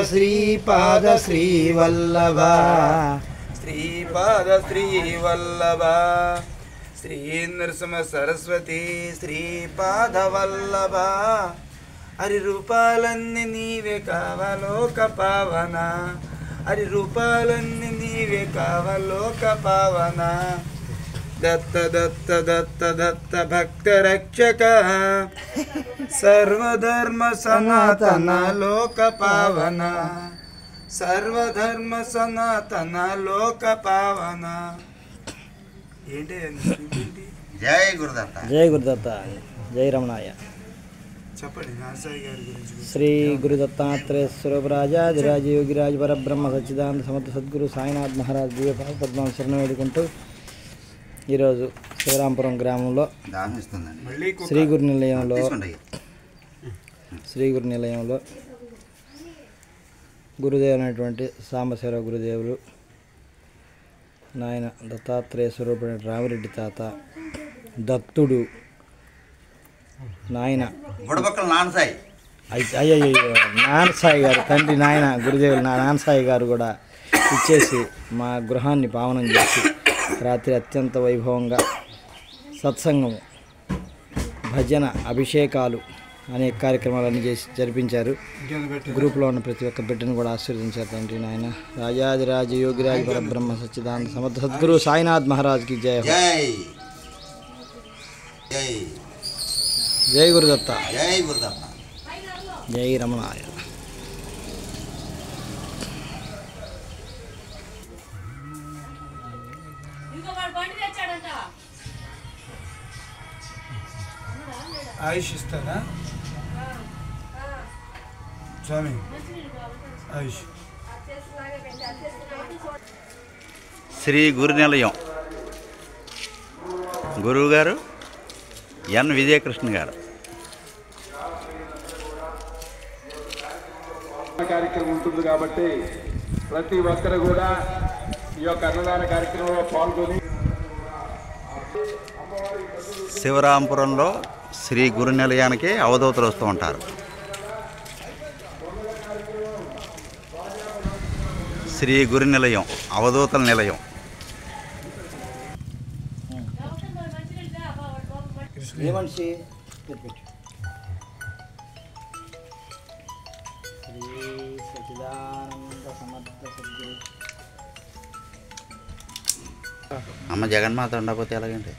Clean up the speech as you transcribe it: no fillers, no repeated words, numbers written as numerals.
శ్రీపాద శ్రీవల్లభ శ్రీపాద శ్రీవల్లభ శ్రీ నృసింహ సరస్వతి శ్రీపాద వల్లభ హరి రూపాలన్నీ నీవే కావలోక పావన హరి రూపాలన్నీ నీవే కావలోక పావన దత్త దత్త దత్త దత్త భక్త రక్షక సర్వధర్మ సనాతన లోక పావన సర్వధర్మ సనాతన లోక పావన. ఏంటి జై గురుదత్త, జై గురుదత్త, జై రమణాయ. చెప్పండి నాసాయి గారి గురించి. శ్రీ గురుదత్తాత్రేయ స్వరూపరాజాదిరాజ యోగిరాజ పరబ్రహ్మ సచ్చిదానంద సమర్థ సద్గురు సాయినాథ్ మహారాజ్ దివ్యపాద పద్మాన్ని శరణం వేడుకుంటూ ఈరోజు శివరాంపురం గ్రామంలో శ్రీ గురు నిలయంలో గురుదేవునటువంటి సాంబశివర గురుదేవులు నాయన దత్తాత్రేయ స్వరూపుడైన రామిరెడ్డి తాత దత్తుడు నాయన అయ్యో నాన్నసాయి గారు తండ్రి నాయన గురుదేవులు నాన్నసాయి గారు కూడా ఇచ్చేసి మా గృహాన్ని పావనం చేసి రాత్రి అత్యంత వైభవంగా సత్సంగము, భజన, అభిషేకాలు అనేక కార్యక్రమాలన్నీ చేసి జరిపించారు. గ్రూప్లో ఉన్న ప్రతి ఒక్క బిడ్డను కూడా ఆశీర్వదించారు తండ్రి నాయన. రాజాదిరాజ యోగిరాజ పరబ్రహ్మ సచ్చిదానంద సమర్థ సద్గురు సాయినాథ్ మహారాజ్కి జయ. జై గురుదత్త, జై గురుదత్త, జై రమణాయ. ఆయుష్ ఇస్తారా స్వామి? ఆయుష్. శ్రీ గురు నిలయం గురువు గారు ఎన్ విజయకృష్ణ గారు. కార్యక్రమం ఉంటుంది కాబట్టి ప్రతి ఒక్కరు కూడా ఈ యొక్క అన్నదాన కార్యక్రమంలో పాల్గొని శివరాంపురంలో శ్రీ గురు నిలయానికి అవధూతలు వస్తూ ఉంటారు. శ్రీ గురు నిలయం, అవధూతల నిలయం. ఏమనిషి శ్రీ సచిదానంద సమర్థ సద్గురు. అమ్మ జగన్మాత ఉండకపోతే ఎలాగండి?